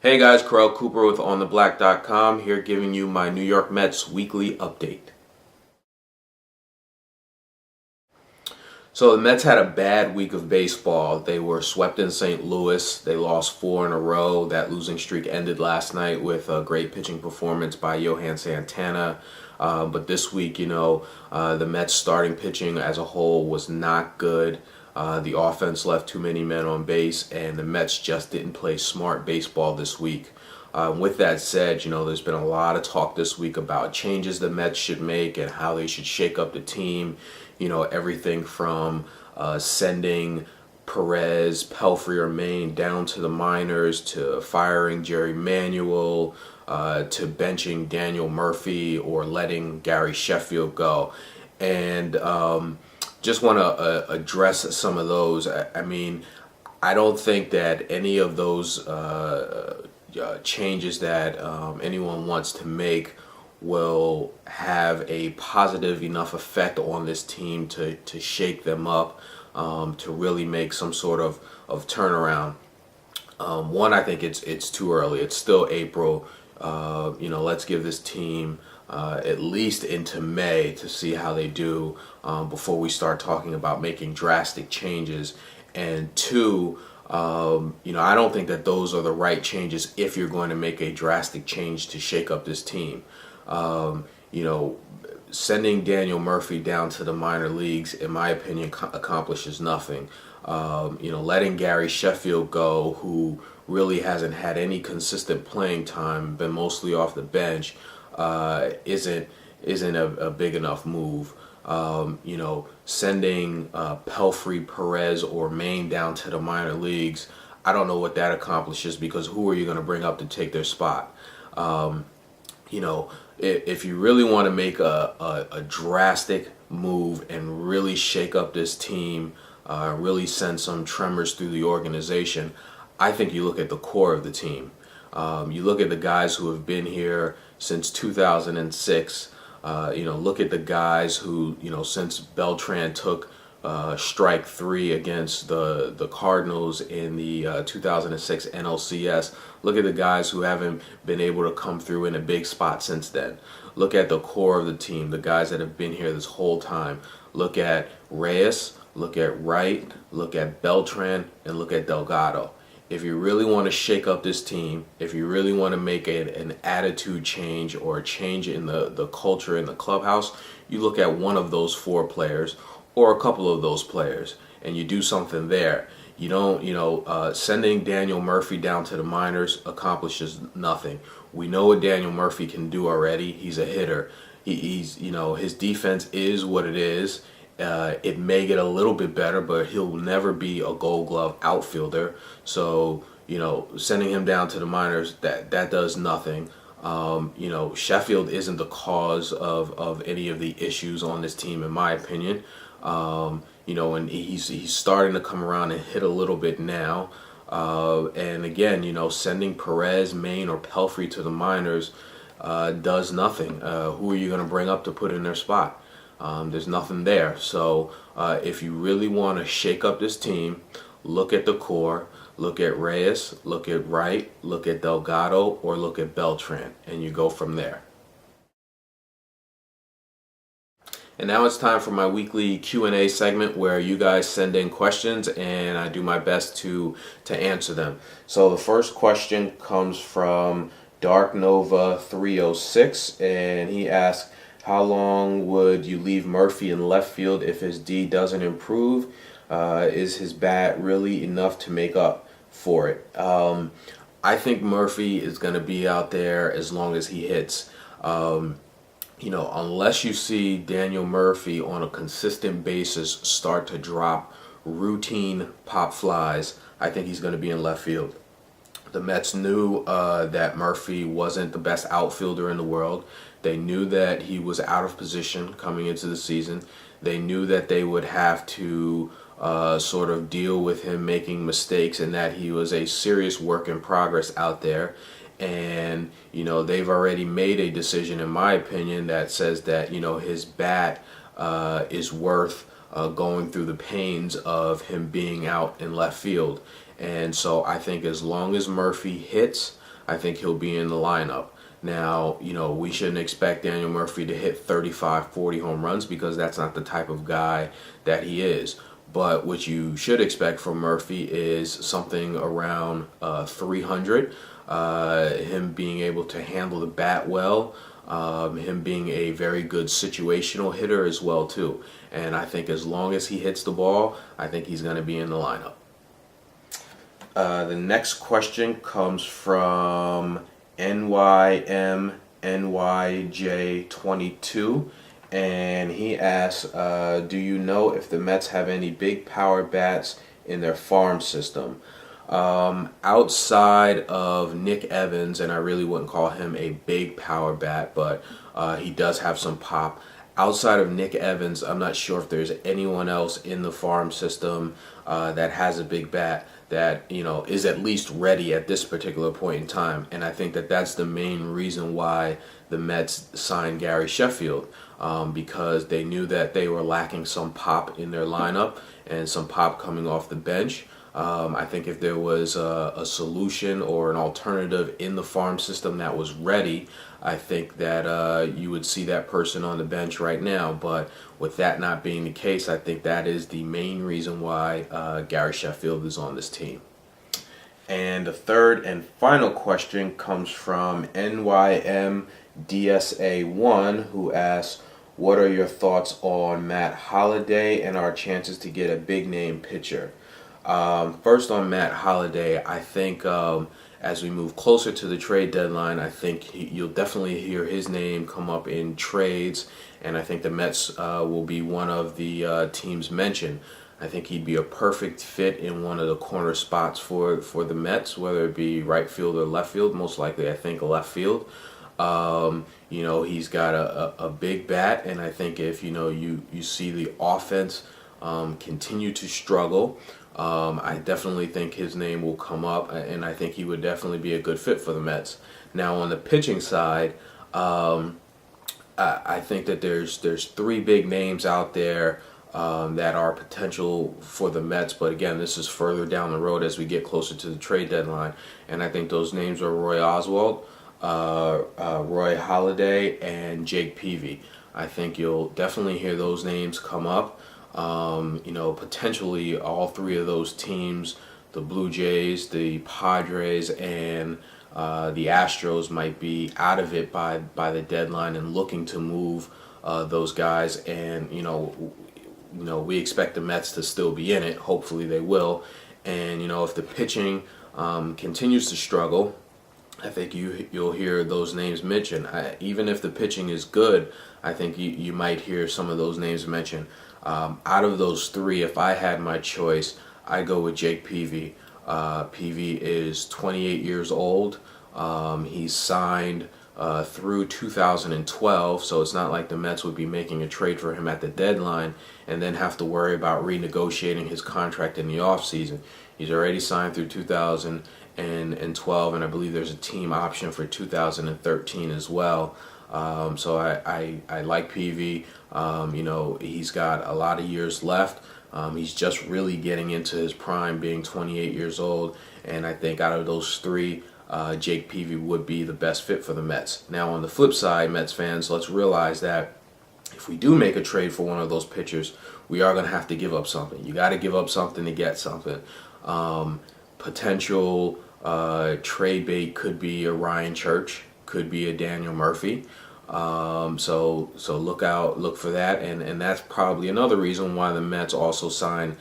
Hey guys, Corell Cooper with OnTheBlack.com here giving you my New York Mets weekly update. So the Mets had a bad week of baseball. They were swept in St. Louis. They lost 4 in a row. That losing streak ended last night with a great pitching performance by Johan Santana. But this week, the Mets starting pitching as a whole was not good. The offense left too many men on base, and the Mets just didn't play smart baseball this week. With that said, there's been a lot of talk this week about changes the Mets should make and how they should shake up the team. Everything from sending Perez, Pelfrey, or Maine down to the minors, to firing Jerry Manuel, to benching Daniel Murphy or letting Gary Sheffield go. And just want to address some of those. I don't think that any of those changes that anyone wants to make will have a positive enough effect on this team to shake them up, to really make some sort of turnaround. One, I think it's too early. It's still April. Let's give this team at least into May to see how they do before we start talking about making drastic changes. And two, I don't think that those are the right changes if you're going to make a drastic change to shake up this team. Sending Daniel Murphy down to the minor leagues, in my opinion, accomplishes nothing. Letting Gary Sheffield go, who really hasn't had any consistent playing time, been mostly off the bench, isn't a big enough move. Sending Pelfrey, Perez, or Maine down to the minor leagues, I don't know what that accomplishes, because who are you going to bring up to take their spot? If you really want to make a drastic move and really shake up this team, really send some tremors through the organization, I think you look at the core of the team. You look at the guys who have been here since 2006. Look at the guys who, since Beltran took strike 3 against the Cardinals in the 2006 NLCS. Look at the guys who haven't been able to come through in a big spot since then. Look at the core of the team, the guys that have been here this whole time. Look at Reyes, look at Wright, look at Beltran, and look at Delgado. If you really want to shake up this team, if you really want to make an attitude change or a change in the culture in the clubhouse, you look at one of those 4 players or a couple of those players, and you do something there. You don't, sending Daniel Murphy down to the minors accomplishes nothing. We know what Daniel Murphy can do already. He's a hitter. He's his defense is what it is. It may get a little bit better, but he'll never be a Gold Glove outfielder. So, sending him down to the minors, that does nothing. Sheffield isn't the cause of any of the issues on this team, in my opinion. And he's starting to come around and hit a little bit now. And again, sending Perez, Maine, or Pelfrey to the minors does nothing. Who are you going to bring up to put in their spot? There's nothing there. So if you really want to shake up this team, look at the core. Look at Reyes, look at Wright, look at Delgado, or look at Beltran, and you go from there. And now it's time for my weekly Q&A segment where you guys send in questions and I do my best to answer them. So the first question comes from Dark Nova 306, and he asks, how long would you leave Murphy in left field if his D doesn't improve? Is his bat really enough to make up for it? I think Murphy is going to be out there as long as he hits. Unless you see Daniel Murphy on a consistent basis start to drop routine pop flies, I think he's going to be in left field. The Mets knew that Murphy wasn't the best outfielder in the world. They knew that he was out of position coming into the season. They knew that they would have to sort of deal with him making mistakes and that he was a serious work in progress out there. And, they've already made a decision, in my opinion, that says that, his bat is worth going through the pains of him being out in left field. And so I think as long as Murphy hits, I think he'll be in the lineup. Now, we shouldn't expect Daniel Murphy to hit 35, 40 home runs because that's not the type of guy that he is. But what you should expect from Murphy is something around 300, him being able to handle the bat well, him being a very good situational hitter as well too. And I think as long as he hits the ball, I think he's going to be in the lineup. The next question comes from NYMNYJ22, and he asks, do you know if the Mets have any big power bats in their farm system? Outside of Nick Evans, and I really wouldn't call him a big power bat, but he does have some pop. Outside of Nick Evans, I'm not sure if there's anyone else in the farm system that has a big bat that is at least ready at this particular point in time. And I think that that's the main reason why the Mets signed Gary Sheffield, because they knew that they were lacking some pop in their lineup and some pop coming off the bench. I think if there was a solution or an alternative in the farm system that was ready, I think that you would see that person on the bench right now. But with that not being the case, I think that is the main reason why Gary Sheffield is on this team. And the third and final question comes from NYMDSA1, who asks, what are your thoughts on Matt Holliday and our chances to get a big name pitcher? First on Matt Holliday, I think as we move closer to the trade deadline, I think you'll definitely hear his name come up in trades, and I think the Mets will be one of the teams mentioned. I think he'd be a perfect fit in one of the corner spots for the Mets, whether it be right field or left field. Most likely, I think left field. He's got a big bat, and I think if you see the offense continue to struggle, I definitely think his name will come up, and I think he would definitely be a good fit for the Mets. Now on the pitching side, I think that there's three big names out there that are potential for the Mets, but again, this is further down the road as we get closer to the trade deadline. And I think those names are Roy Oswalt, Roy Halladay, and Jake Peavy. I think you'll definitely hear those names come up. Potentially all three of those teams, the Blue Jays, the Padres, and the Astros, might be out of it by the deadline and looking to move those guys. And we expect the Mets to still be in it. Hopefully they will. And if the pitching continues to struggle, I think you'll hear those names mentioned. Even if the pitching is good, I think you might hear some of those names mentioned. Out of those three, if I had my choice, I'd go with Jake Peavy. Peavy is 28 years old. He's signed through 2012, so it's not like the Mets would be making a trade for him at the deadline and then have to worry about renegotiating his contract in the offseason. He's already signed through 2012, and I believe there's a team option for 2013 as well. So I like Peavy. He's got a lot of years left. He's just really getting into his prime, being 28 years old, and I think out of those three, Jake Peavy would be the best fit for the Mets. Now on the flip side, Mets fans, let's realize that if we do make a trade for one of those pitchers, we are going to have to give up something. You got to give up something to get something. Potential trade bait could be a Ryan Church, could be a Daniel Murphy. So look for that, and that's probably another reason why the Mets also signed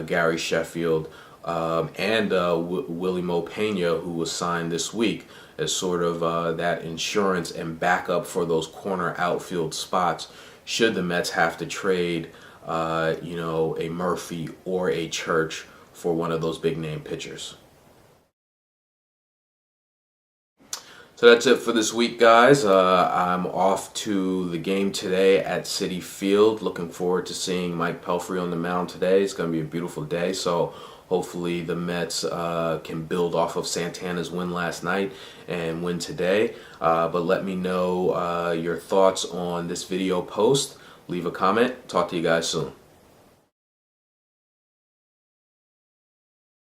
Gary Sheffield and Willie Mo Pena, who was signed this week, as sort of that insurance and backup for those corner outfield spots should the Mets have to trade a Murphy or a Church for one of those big name pitchers. So that's it for this week, guys. I'm off to the game today at Citi Field. Looking forward to seeing Mike Pelfrey on the mound today. It's going to be a beautiful day, so hopefully the Mets can build off of Santana's win last night and win today. But let me know your thoughts on this video post. Leave a comment. Talk to you guys soon.